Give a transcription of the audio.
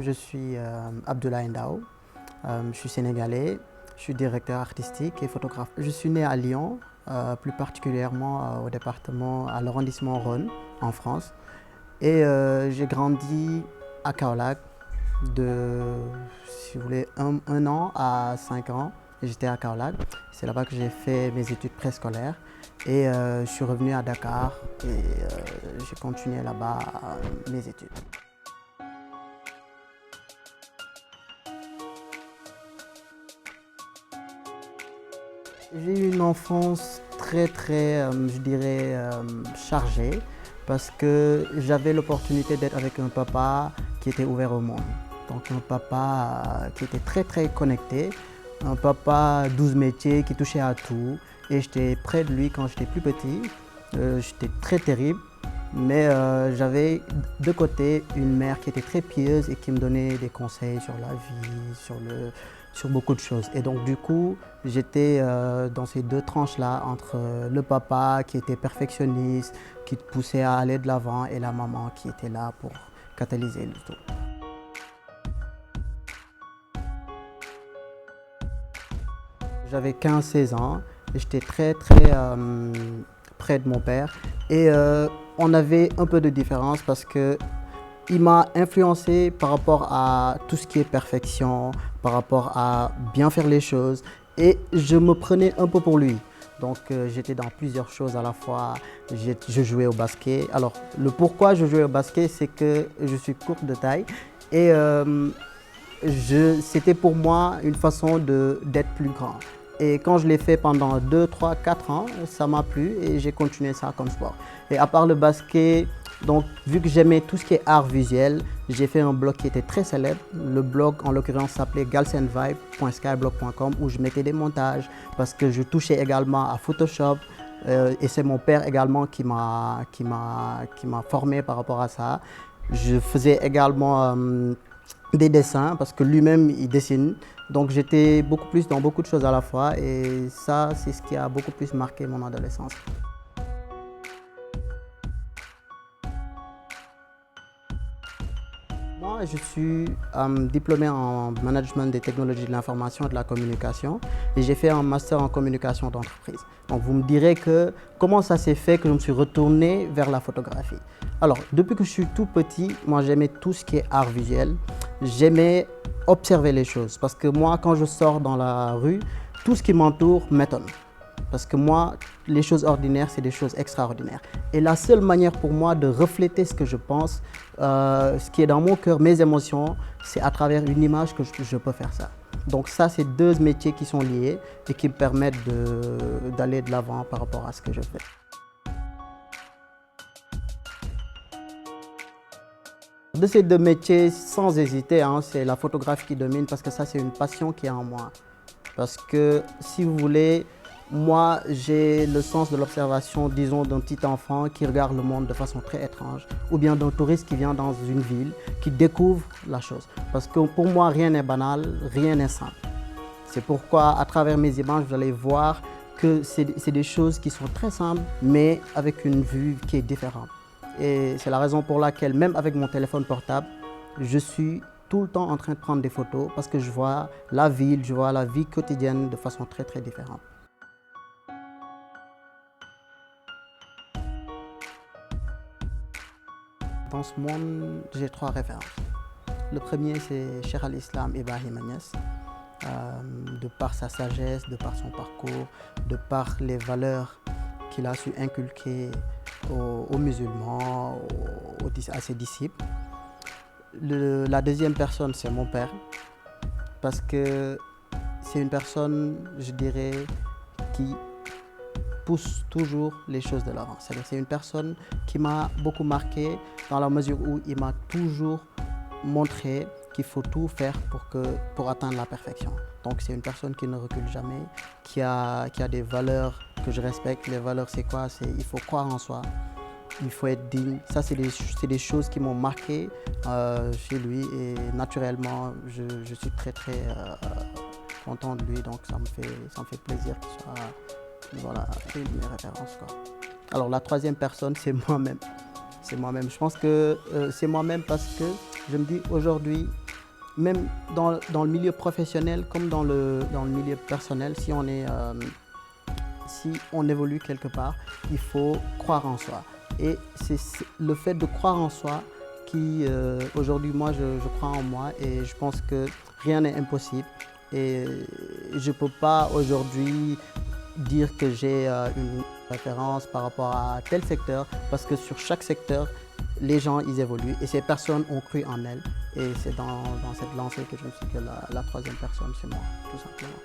je suis Abdoulaye Ndao, je suis sénégalais, je suis directeur artistique et photographe. Je suis né à Lyon, plus particulièrement au département, à l'arrondissement Rhône, en France. Et j'ai grandi à Kaolack de, si vous voulez, un an à 5 ans. J'étais à Kaolack. C'est là-bas que j'ai fait mes études préscolaires. Et je suis revenu à Dakar et j'ai continué là-bas mes études. J'ai eu une enfance je dirais, chargée parce que j'avais l'opportunité d'être avec un papa qui était ouvert au monde. Donc un papa qui était très connecté, un papa 12 métiers qui touchait à tout. Et j'étais près de lui quand j'étais plus petit. J'étais très terrible, mais j'avais de côté une mère qui était très pieuse et qui me donnait des conseils sur la vie, sur beaucoup de choses. Et donc du coup, j'étais dans ces deux tranches-là entre le papa qui était perfectionniste, qui te poussait à aller de l'avant, et la maman qui était là pour catalyser le tout. J'avais 15-16 ans et j'étais très près de mon père. Et on avait un peu de différence parce que il m'a influencé par rapport à tout ce qui est perfection, par rapport à bien faire les choses. Et je me prenais un peu pour lui. Donc j'étais dans plusieurs choses à la fois. Je jouais au basket. Alors le pourquoi je jouais au basket, c'est que je suis courte de taille. Et c'était pour moi une façon d'être plus grand. Et quand je l'ai fait pendant 2, 3, 4 ans, ça m'a plu et j'ai continué ça comme sport. Et à part le basket, donc vu que j'aimais tout ce qui est art visuel, j'ai fait un blog qui était très célèbre. Le blog en l'occurrence s'appelait galsenvibe.skyblog.com où je mettais des montages parce que je touchais également à Photoshop. Et c'est mon père également qui m'a formé par rapport à ça. Je faisais également des dessins parce que lui-même il dessine. Donc j'étais beaucoup plus dans beaucoup de choses à la fois et ça c'est ce qui a beaucoup plus marqué mon adolescence. Moi je suis diplômé en management des technologies de l'information et de la communication et j'ai fait un master en communication d'entreprise. Donc vous me direz que comment ça s'est fait que je me suis retourné vers la photographie. Alors depuis que je suis tout petit, moi j'aimais tout ce qui est art visuel. J'aimais observer les choses parce que moi, quand je sors dans la rue, tout ce qui m'entoure m'étonne. Parce que moi, les choses ordinaires, c'est des choses extraordinaires. Et la seule manière pour moi de refléter ce que je pense, ce qui est dans mon cœur, mes émotions, c'est à travers une image que je peux faire ça. Donc ça, c'est deux métiers qui sont liés et qui me permettent d'aller de l'avant par rapport à ce que je fais. De ces deux métiers, sans hésiter, c'est la photographie qui domine parce que ça, c'est une passion qui est en moi. Parce que, si vous voulez, moi, j'ai le sens de l'observation, disons, d'un petit enfant qui regarde le monde de façon très étrange, ou bien d'un touriste qui vient dans une ville, qui découvre la chose. Parce que pour moi, rien n'est banal, rien n'est simple. C'est pourquoi, à travers mes images, vous allez voir que c'est des choses qui sont très simples, mais avec une vue qui est différente. Et c'est la raison pour laquelle, même avec mon téléphone portable, je suis tout le temps en train de prendre des photos parce que je vois la ville, je vois la vie quotidienne de façon très différente. Dans ce monde, j'ai 3 références. Le premier, c'est Cheikh al-Islam Ibrahima Niass. De par sa sagesse, de par son parcours, de par les valeurs qu'il a su inculquer aux musulmans, à ses disciples. La deuxième personne, c'est mon père, parce que c'est une personne, je dirais, qui pousse toujours les choses de l'avant. C'est-à-dire c'est une personne qui m'a beaucoup marqué dans la mesure où il m'a toujours montré qu'il faut tout faire pour atteindre la perfection. Donc c'est une personne qui ne recule jamais, qui a des valeurs que je respecte. Les valeurs, c'est quoi? Il faut croire en soi, il faut être digne. Ça, c'est des choses qui m'ont marqué chez lui et naturellement, je suis très content de lui. Donc ça me fait plaisir qu'il soit voilà, une de mes références, quoi. Alors la troisième personne, c'est moi-même. C'est moi-même. Je pense que c'est moi-même parce que je me dis aujourd'hui, même dans le milieu professionnel comme dans le milieu personnel, si on évolue quelque part, il faut croire en soi. Et c'est le fait de croire en soi qui, aujourd'hui, moi, je crois en moi et je pense que rien n'est impossible. Et je ne peux pas aujourd'hui dire que j'ai une référence par rapport à tel secteur, parce que sur chaque secteur, les gens, ils évoluent et ces personnes ont cru en elles. Et c'est dans cette lancée que je me suis dit que la troisième personne, c'est moi, tout simplement.